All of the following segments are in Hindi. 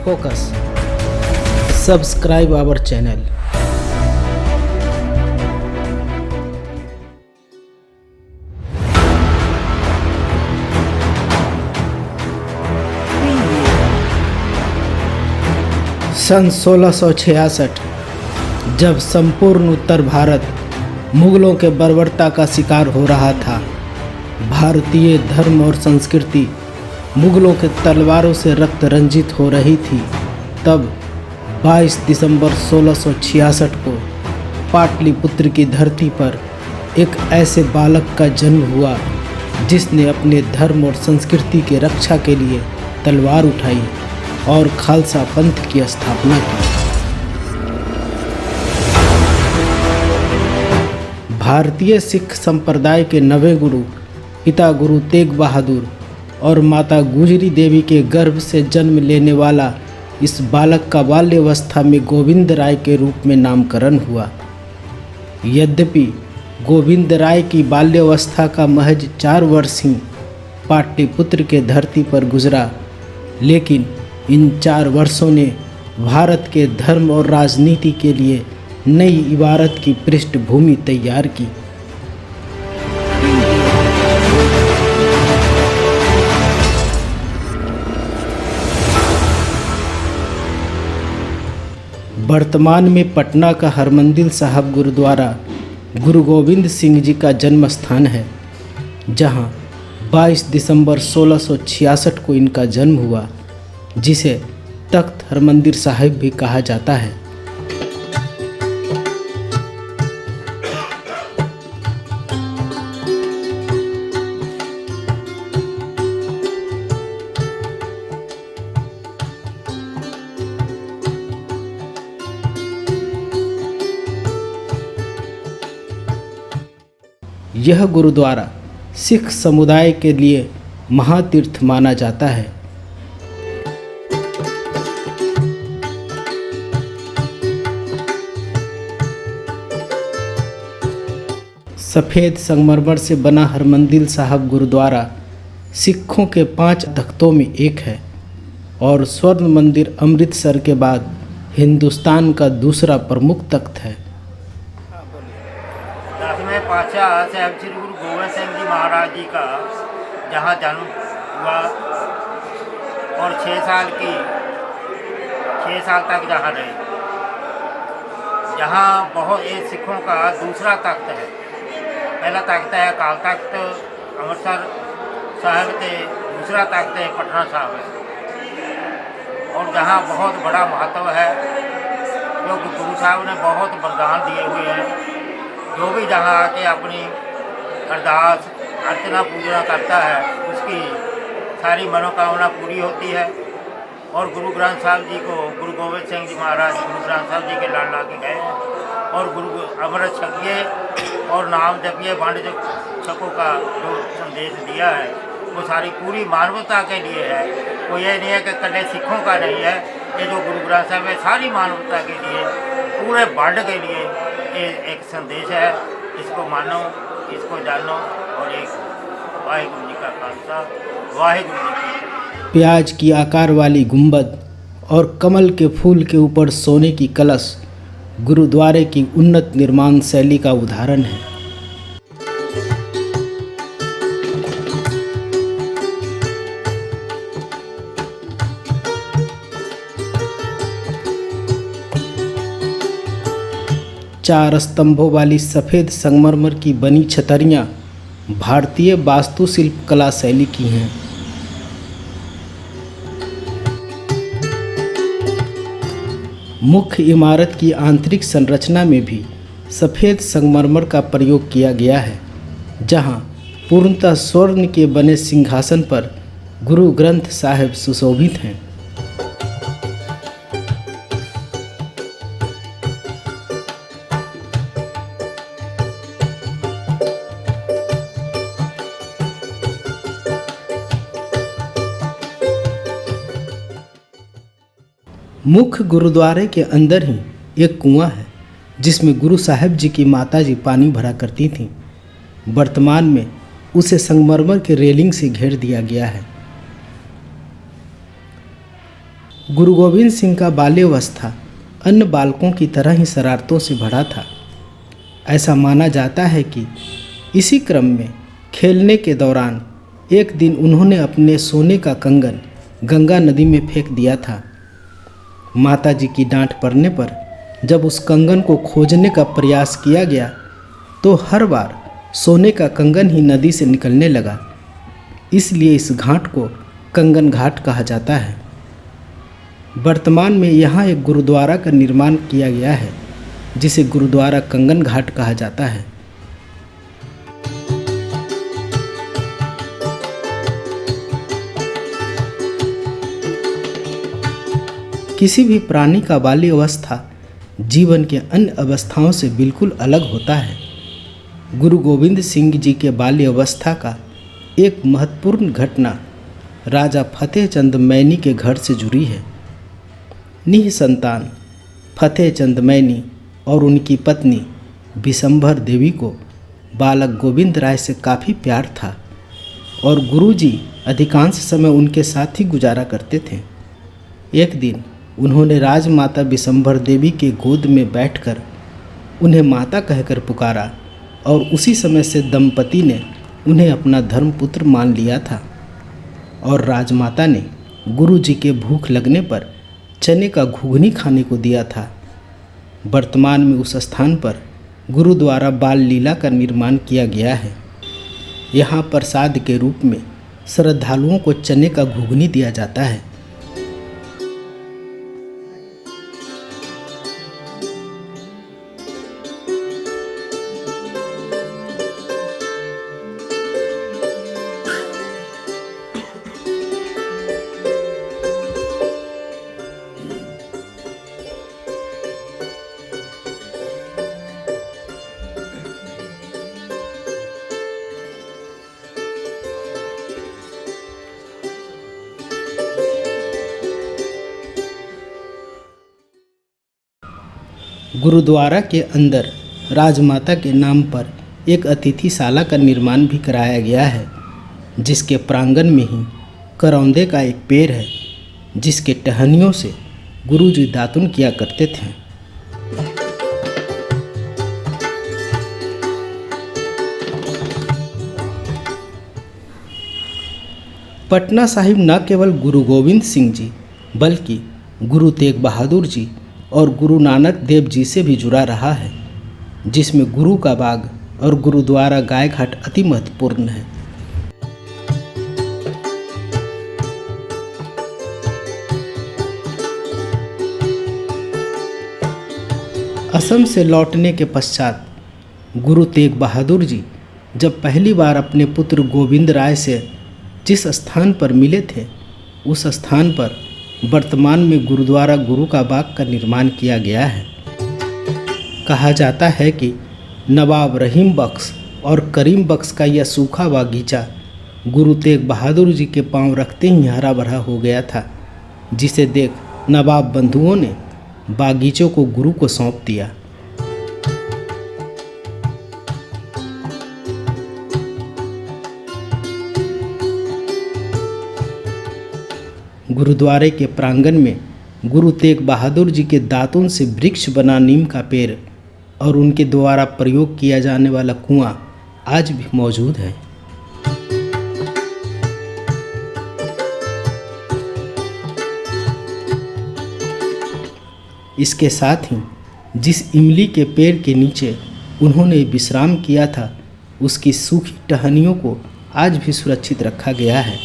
focus. Subscribe our channel. सन 1666 जब संपूर्ण उत्तर भारत मुगलों के बर्बरता का शिकार हो रहा था, भारतीय धर्म और संस्कृति मुगलों के तलवारों से रक्त रंजित हो रही थी, तब 22 दिसंबर 1666 को पाटलिपुत्र की धरती पर एक ऐसे बालक का जन्म हुआ जिसने अपने धर्म और संस्कृति की रक्षा के लिए तलवार उठाई और खालसा पंथ की स्थापना की। भारतीय सिख संप्रदाय के नवे गुरु पिता गुरु तेग बहादुर और माता गुजरी देवी के गर्भ से जन्म लेने वाला इस बालक का बाल्यावस्था में गोविंद राय के रूप में नामकरण हुआ। यद्यपि गोविंद राय की बाल्यावस्था का महज 4 वर्ष ही पाटलिपुत्र के धरती पर गुजरा, लेकिन इन 4 वर्षों ने भारत के धर्म और राजनीति के लिए नई इबारत की पृष्ठभूमि तैयार की। वर्तमान में पटना का हरमंदिर साहब गुरुद्वारा गुरु गोविंद सिंह जी का जन्म स्थान है, जहां 22 दिसंबर 1666 को इनका जन्म हुआ, जिसे तख्त हरमंदिर साहिब भी कहा जाता है। यह गुरुद्वारा सिख समुदाय के लिए महातीर्थ माना जाता है। सफ़ेद संगमरमर से बना हरमंदिर साहब गुरुद्वारा सिखों के 5 तख्तों में एक है और स्वर्ण मंदिर अमृतसर के बाद हिंदुस्तान का दूसरा प्रमुख तख्त है। 10वें पातशाह साहब श्री गुरु गोविंद सिंह जी महाराज जी का जहाँ जन्म हुआ और 6 साल तक जहाँ रहे, जहाँ बहुत ये सिखों का दूसरा तख्त है। पहला तख्त है अकाल तख्त अमृतसर साहब से, दूसरा तख्त है पटना साहब है, और जहाँ बहुत बड़ा महत्व है क्योंकि गुरु साहब ने बहुत वरदान दिए हुए हैं। जो भी जहाँ आके अपनी अरदास अर्चना पूजना करता है उसकी सारी मनोकामना पूरी होती है। और गुरु ग्रंथ साहब जी को गुरु गोविंद सिंह जी महाराज गुरु ग्रंथ साहब जी के लड़ ला के गए हैं और गुरु अमृत छकिए और नाम जपिए वंड छको का जो संदेश दिया है वो सारी पूरी मानवता के लिए है। वो ये नहीं है कि कले सिखों का नहीं है, ये जो गुरु ग्रंथ साहब है सारी मानवता के लिए, पूरे वर्ल्ड के लिए ये एक संदेश है। इसको मानो, इसको जानो और एक वाहिगुरु जी का खालसा वाहिगुरु जी की। प्याज की आकार वाली गुंबद और कमल के फूल के ऊपर सोने की कलश गुरुद्वारे की उन्नत निर्माण शैली का उदाहरण है। चार स्तंभों वाली सफ़ेद संगमरमर की बनी छतरियाँ भारतीय वास्तुशिल्प कला शैली की हैं। मुख्य इमारत की आंतरिक संरचना में भी सफ़ेद संगमरमर का प्रयोग किया गया है, जहां पूर्णतः स्वर्ण के बने सिंहासन पर गुरु ग्रंथ साहिब सुशोभित हैं। मुख्य गुरुद्वारे के अंदर ही एक कुआं है जिसमें गुरु साहिब जी की माताजी पानी भरा करती थीं। वर्तमान में उसे संगमरमर के रेलिंग से घेर दिया गया है। गुरु गोविंद सिंह का बाल्यावस्था अन्य बालकों की तरह ही शरारतों से भरा था। ऐसा माना जाता है कि इसी क्रम में खेलने के दौरान एक दिन उन्होंने अपने सोने का कंगन गंगा नदी में फेंक दिया था। माताजी की डांट पड़ने पर जब उस कंगन को खोजने का प्रयास किया गया तो हर बार सोने का कंगन ही नदी से निकलने लगा। इसलिए इस घाट को कंगन घाट कहा जाता है। वर्तमान में यहाँ एक गुरुद्वारा का निर्माण किया गया है जिसे गुरुद्वारा कंगन घाट कहा जाता है। किसी भी प्राणी का बाल्य अवस्था जीवन के अन्य अवस्थाओं से बिल्कुल अलग होता है। गुरु गोविंद सिंह जी के बाल्य अवस्था का एक महत्वपूर्ण घटना राजा फतेह चंद मैनी के घर से जुड़ी है। निःसंतान फतेह चंद मैनी और उनकी पत्नी बिशंभर देवी को बालक गोविंद राय से काफ़ी प्यार था और गुरुजी अधिकांश समय उनके साथ ही गुजारा करते थे। एक दिन उन्होंने राजमाता बिशंभर देवी के गोद में बैठकर उन्हें माता कहकर पुकारा और उसी समय से दंपति ने उन्हें अपना धर्मपुत्र मान लिया था और राजमाता ने गुरुजी के भूख लगने पर चने का घुघनी खाने को दिया था। वर्तमान में उस स्थान पर गुरुद्वारा बाल लीला का निर्माण किया गया है। यहाँ प्रसाद के रूप में श्रद्धालुओं को चने का घुघनी दिया जाता है। गुरुद्वारा के अंदर राजमाता के नाम पर एक अतिथिशाला का निर्माण भी कराया गया है, जिसके प्रांगण में ही करौंदे का एक पेड़ है, जिसके टहनियों से गुरुजी दातुन किया करते थे। पटना साहिब न केवल गुरु गोविंद सिंह जी बल्कि गुरु तेग बहादुर जी और गुरु नानक देव जी से भी जुड़ा रहा है, जिसमें गुरु का बाग और गुरुद्वारा गाय घाट अति महत्वपूर्ण है। असम से लौटने के पश्चात गुरु तेग बहादुर जी जब पहली बार अपने पुत्र गोविंद राय से जिस स्थान पर मिले थे, उस स्थान पर वर्तमान में गुरुद्वारा गुरु का बाग का निर्माण किया गया है। कहा जाता है कि नवाब रहीम बख्श और करीम बख्श का यह सूखा बागीचा गुरु तेग बहादुर जी के पांव रखते ही हरा भरा हो गया था, जिसे देख नवाब बंधुओं ने बागीचों को गुरु को सौंप दिया। गुरुद्वारे के प्रांगण में गुरु तेग बहादुर जी के दातुन से वृक्ष बना नीम का पेड़ और उनके द्वारा प्रयोग किया जाने वाला कुआं आज भी मौजूद है। इसके साथ ही जिस इमली के पेड़ के नीचे उन्होंने विश्राम किया था, उसकी सूखी टहनियों को आज भी सुरक्षित रखा गया है।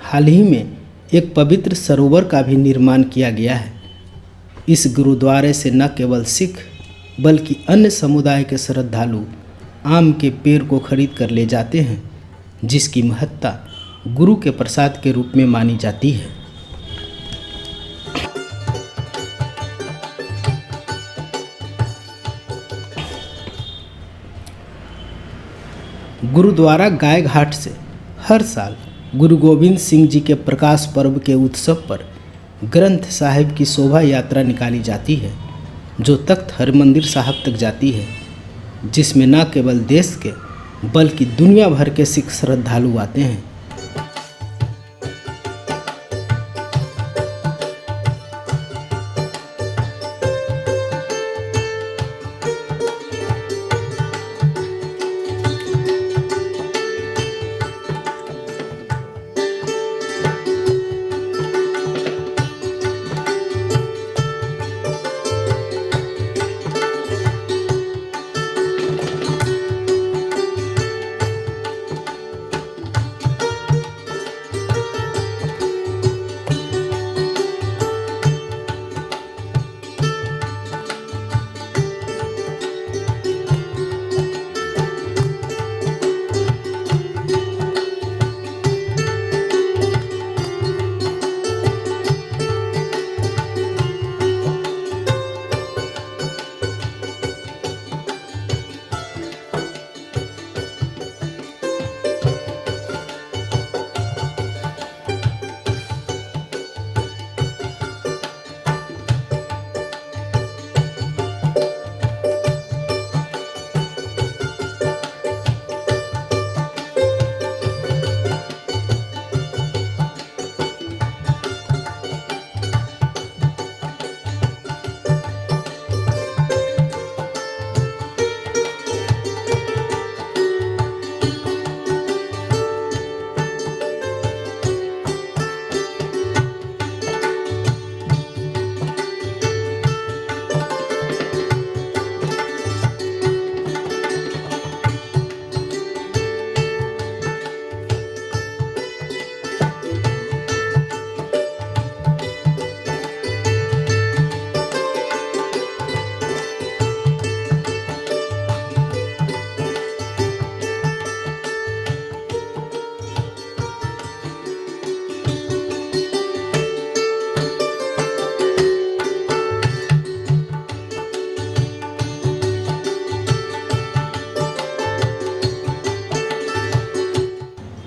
हाल ही में एक पवित्र सरोवर का भी निर्माण किया गया है। इस गुरुद्वारे से न केवल सिख बल्कि अन्य समुदाय के श्रद्धालु आम के पेड़ को खरीद कर ले जाते हैं, जिसकी महत्ता गुरु के प्रसाद के रूप में मानी जाती है। गुरुद्वारा गाय घाट से हर साल गुरु गोविंद सिंह जी के प्रकाश पर्व के उत्सव पर ग्रंथ साहिब की शोभा यात्रा निकाली जाती है। जो तख्त हरमंदिर साहब तक जाती है, जिसमें न केवल देश के बल्कि दुनिया भर के सिख श्रद्धालु आते हैं।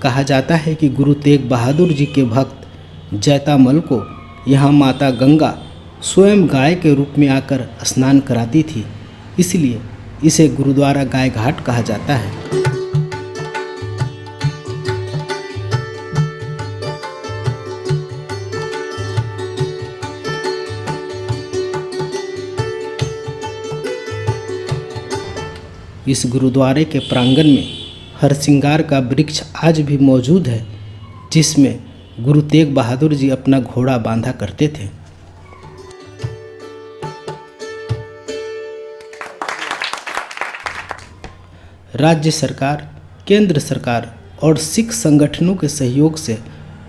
कहा जाता है कि गुरु तेग बहादुर जी के भक्त जैतामल को यहाँ माता गंगा स्वयं गाय के रूप में आकर स्नान कराती थी, इसलिए इसे गुरुद्वारा गाय घाट कहा जाता है। इस गुरुद्वारे के प्रांगण में हरसिंगार का वृक्ष आज भी मौजूद है, जिसमें गुरु तेग बहादुर जी अपना घोड़ा बांधा करते थे। राज्य सरकार, केंद्र सरकार और सिख संगठनों के सहयोग से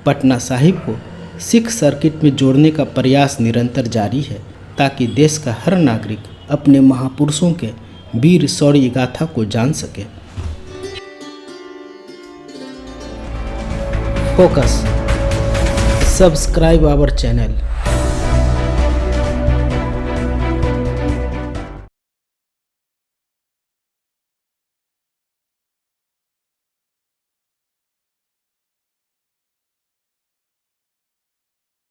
पटना साहिब को सिख सर्किट में जोड़ने का प्रयास निरंतर जारी है, ताकि देश का हर नागरिक अपने महापुरुषों के वीर शौर्य गाथा को जान सके। Focus. Subscribe our channel.